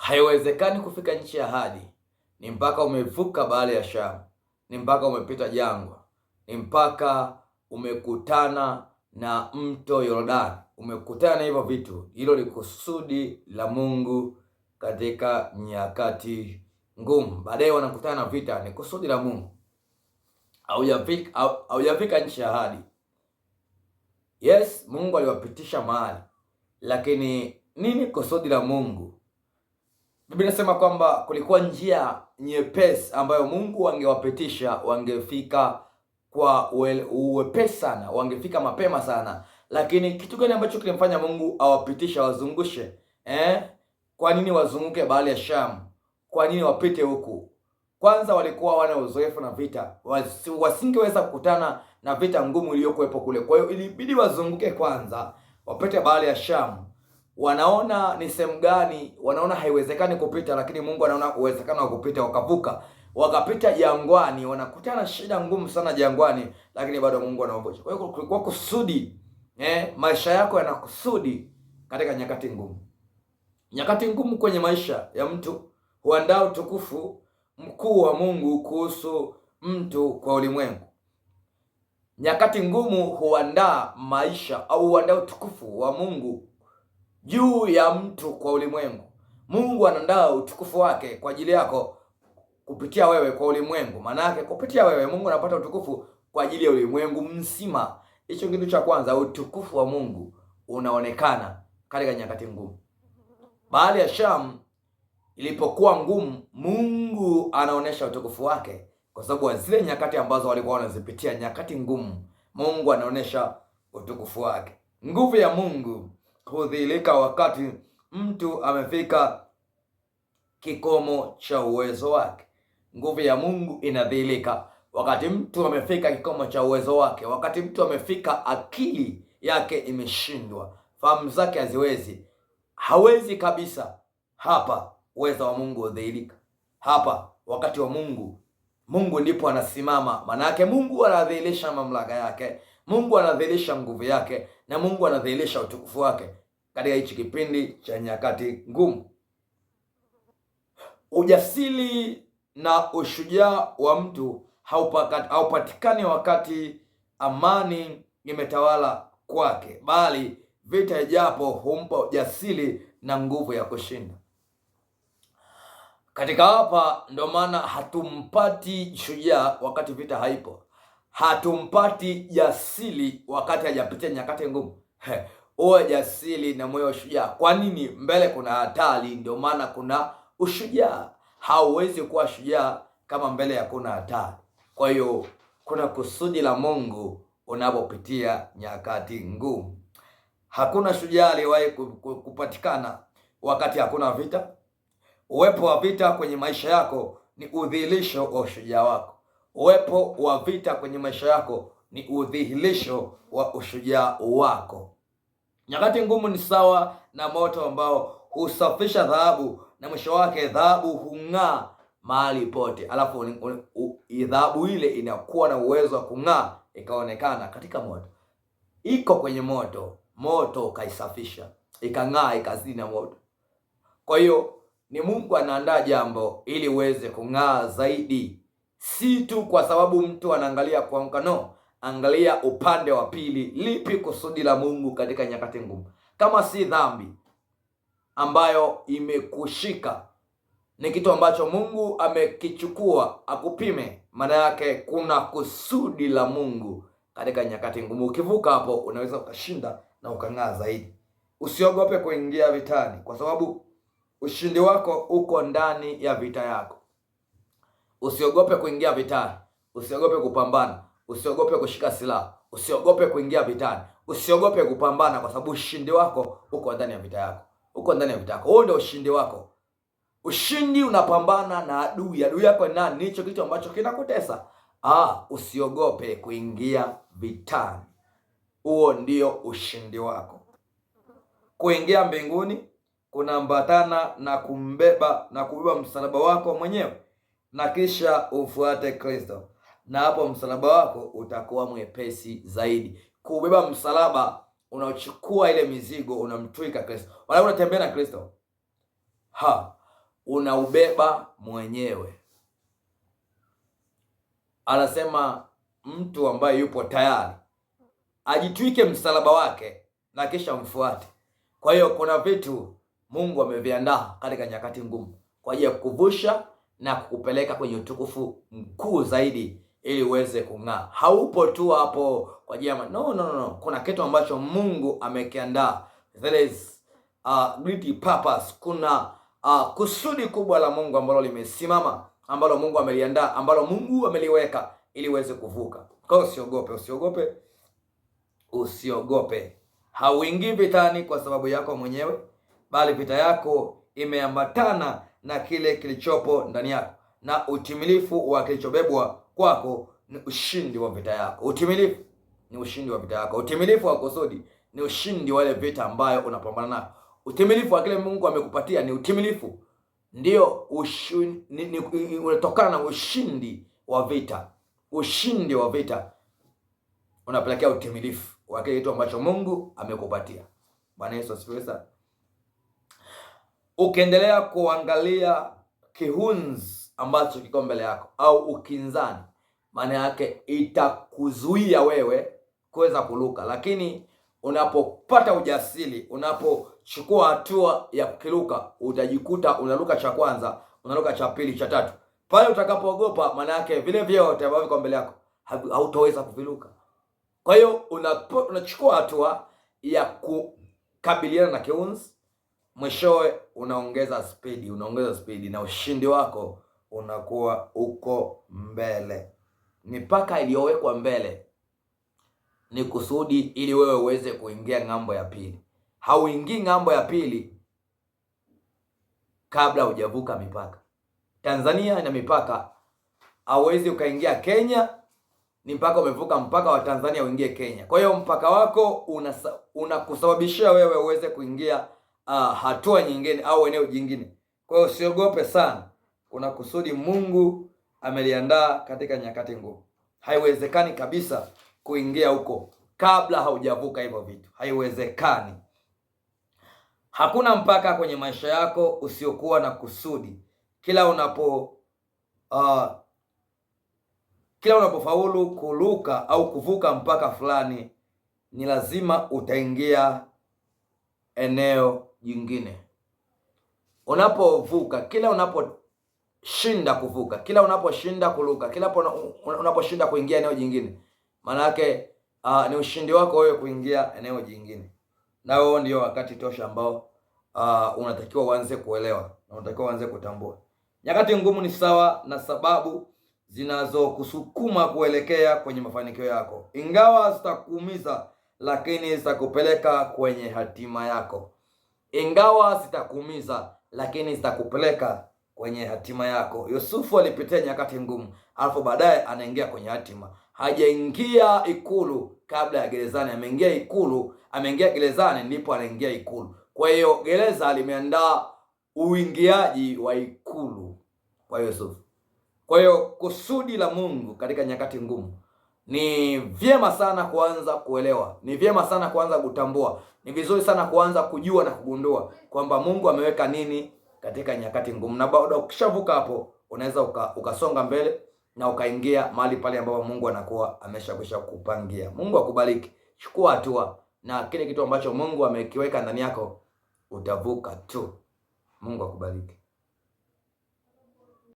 Haiwezekani kufika nchi ya ahadi ni mpaka umevuka bahari ya Shamu, ni mpaka umepita jangwa, ni mpaka umekutana na mto Yordani, umekutana na hivyo vitu. Hilo ni kusudi la Mungu katika nyakati ngumu. Baadaye wanakutana na vita, ni kusudi la Mungu. Haujafika nchi ya ahadi. Yes, Mungu aliwapitisha mahali, lakini nini kusudi la Mungu? Biblia inasema kwamba kulikuwa njia nyepesi ambayo Mungu angewapitisha, wangefika kwa uwepesi sana, wangefika mapema sana. Lakini kitu gani ambacho kilimfanya Mungu awapitisha wazungushe? Kwa nini wazunguke bahari ya Shamu? Kwa nini wapite huku? Kwanza walikuwa wana uzoefu na vita, wasingeweza kukutana na vita ngumu iliyokuwepo kule. Kwa hiyo ilibidi wazunguke kwanza, wapite bahari ya Shamu. Wanaona ni sehemu gani, wanaona haiwezekani kupita, lakini Mungu anaona uwezekano wa kupita. Wakavuka, wakapita jangwani, wanakutana shida ngumu sana jangwani, lakini bado Mungu anawavuta. Kwa hiyo kulikuwa kusudi. Maisha yako yana kusudi katika nyakati ngumu. Nyakati ngumu kwenye maisha ya mtu huandaa utukufu mkuu wa Mungu kuhusu mtu kwa ulimwengu. Nyakati ngumu huandaa maisha au huandaa utukufu wa Mungu juu ya mtu kwa ulimwengu. Mungu anaandaa utukufu wake kwa ajili yako kupitia wewe kwa ulimwengu. Maana yake kupitia wewe Mungu anapata utukufu kwa ajili ya ulimwengu mzima. Hicho kitu cha kwanza, utukufu wa Mungu unaonekana katika nyakati ngumu. Bahari ya Shamu ilipokuwa ngumu, Mungu anaonesha utukufu wake, kwa sababu zile nyakati ambazo walikuwa wanazipitia, nyakati ngumu, Mungu anaonesha utukufu wake. Nguvu ya Mungu hudhihirika wakati mtu amefika kikomo cha uwezo wake. Nguvu ya Mungu inadhihirika wakati mtu amefika kikomo cha uwezo wake, wakati mtu amefika akili yake imeshindwa, fahamu zake haziwezi, hawezi kabisa. Hapa uwezo wa Mungu hudhihirika. Hapa wakati wa Mungu ndipo anasimama. Maana yake Mungu anadhihirisha mamlaka yake, Mungu anadhihirisha nguvu yake, na Mungu anadhihirisha utukufu wake katika hichi kipindi cha nyakati ngumu. Ujasiri na ushujaa wa mtu haupatikani wakati amani imetawala kwake, bali vita ijapo humpa ujasiri na nguvu ya kushinda. Katika hapa ndio maana hatumpati shujaa wakati vita haipo, hatumpati jasiri wakati hajapitia nyakati ngumu. Uwe jasiri na moyo wa shujaa. Kwa nini? Mbele kuna hatari, ndio maana kuna ushujaa. Hauwezi kuwa shujaa kama mbele hakuna hatari. Kwa hiyo kuna kusudi la Mungu unapopitia nyakati ngumu. Hakuna shujaa aliyewahi kupatikana wakati hakuna vita. Uwepo wa vita kwenye maisha yako ni udhihirisho wa ushujaa wako. Uwepo wa vita kwenye maisha yako ni udhihirisho wa ushujaa wako. Nyakati ngumu ni sawa na moto ambao husafisha dhahabu, na mwisho wake dhahabu hung'aa mahali pote. Alafu dhahabu ile inakuwa na uwezo wa kung'aa, ikaonekana katika moto. Iko kwenye moto ukaisafisha, ikang'aa, ikazidi na moto. Kwa hiyo ni Mungu anaandaa jambo ili uweze kung'aa zaidi, si tu kwa sababu mtu anaangalia kuanguka. No, angalia upande wa pili. Lipi kusudi la Mungu katika nyakati ngumu? Kama si dhambi ambayo imekushika, ni kitu ambacho Mungu amekichukua akupime, maana yake kuna kusudi la Mungu katika nyakati ngumu. Ukivuka hapo, unaweza ukashinda na ukang'aa zaidi. Usiogope kuingia vitani, kwa sababu ushindi wako uko ndani ya vita yako. Usiogope kuingia vitani, usiogope kupambana, usiogope kushika silaha, usiogope kuingia vitani, usiogope kupambana, kwa sababu ushindi wako uko ndani ya vita yako. Uko ndani ya vita yako. Huo ndio ushindi wako. Ushindi unapambana na adui. Adui yako ni nani? Hicho kitu ambacho kinakutesa. Usiogope kuingia vitani. Huo ndio ushindi wako. Kuingia mbinguni kunaambatana na kubeba msalaba wako mwenyewe, na kisha ufuate Kristo, na hapo msalaba wako utakuwa mwepesi zaidi. Kubeba msalaba, unachukua ile mizigo, unamtwika Kristo. Wala unatembea na Kristo. unaubeba mwenyewe. Anasema mtu ambaye yupo tayari ajitwike msalaba wake na kisha mfuate. Kwa hiyo kuna vitu Mungu ameviandaa katika nyakati ngumu kwa ajili ya kukuvusha na kukupeleka kwenye utukufu mkuu zaidi ili uweze kung'aa. Haupo tu hapo kwa ajili ya no. Kuna kitu ambacho Mungu amekiandaa. There is great purpose. Kuna kusudi kubwa la Mungu ambalo limesimama, ambalo Mungu ameliandaa, ambalo Mungu ameliweka ili uweze kuvuka. Kwa hiyo usiogope. Hauingii vitani kwa sababu yako mwenyewe, bali vita yako imeambatana na kile kilichopo ndani yako, na utimilifu wa kilichobebwa kwako ni ushindi wa vita yako. Utimilifu ni ushindi wa vita yako. Utimilifu wa kusudi ni ushindi wa ile vita ambayo unapambana nayo. Utimilifu wa kile Mungu amekupatia ni utimilifu, ndio unatokana na ushindi wa vita. Ushindi wa vita unapelekea utimilifu wa kile kitu ambacho Mungu amekupatia. Bwana Yesu asifiwe sana. Ukiendelea kuangalia kihunzi ambacho kiko mbele yako au ukinzani, maana yake itakuzuia wewe kuweza kuruka. Lakini unapopata ujasiri, unapochukua hatua ya kukiruka, utajikuta unaruka cha kwanza, unaruka cha pili, cha tatu. Pale utakapoogopa, maana yake vile vyote ambavyo viko mbele yako hautaweza kuviruka. Kwa hiyo unachukua hatua ya kukabiliana na kiunzi, mwishowe unaongeza spidi na ushindi wako unakuwa uko mbele. Mipaka iliyowekwa mbele ni kusudi ili wewe uweze kuingia ng'ambo ya pili. Hauingii ng'ambo ya pili kabla hujavuka mipaka. Tanzania ina mipaka, hauwezi ukaingia Kenya ni mpaka umevuka mpaka wa Tanzania uingie Kenya. Kwa hiyo mpaka wako unakusababishia wewe uweze kuingia hatua nyingine au eneo jingine. Kwa hiyo usiogope sana. Kuna kusudi Mungu ameliandaa katika nyakati ngumu. Haiwezekani kabisa kuingia huko kabla haujavuka hivyo vitu. Haiwezekani. Hakuna mpaka kwenye maisha yako usiokuwa na kusudi. Kila unapofaulu kuruka au kuvuka mpaka fulani, ni lazima utaingia eneo jingine. Unapovuka, kila unaposhinda kuvuka, kila unaposhinda kuruka, kila unaposhinda kuingia eneo jingine, maana yake ni ushindi wako wewe kuingia eneo jingine. Na huo ndio wakati tosha ambao unatakiwa uanze kuelewa na unatakiwa uanze kutambua. Nyakati ngumu ni sawa na sababu zinazokusukuma kuelekea kwenye mafanikio yako. Ingawa zitakuumiza, lakini zitakupeleka kwenye hatima yako. Ingawa zitakuumiza, lakini zitakupeleka kwenye hatima yako. Yusufu alipitia nyakati ngumu, alafu baadaye anaingia kwenye hatima. Hajaingia ikulu kabla ya gerezani, ameingia gerezani ndipo anaingia ikulu. Kwa hiyo gereza limeandaa uingiaji wa ikulu kwa Yusufu. Kwa hiyo kusudi la Mungu katika nyakati ngumu ni vyema sana kuanza kuelewa, ni vyema sana kuanza kutambua, ni vizuri sana kuanza kujua na kugundua kwamba Mungu ameweka nini katika nyakati ngumu. Na baada ukishavuka hapo, unaweza ukasonga mbele na ukaingia mahali pale ambapo Mungu anakuwa ameshakwisha kupangia. Mungu akubariki. Chukua hatua na kile kitu ambacho Mungu amekiweka ndani yako, utavuka tu. Mungu akubariki.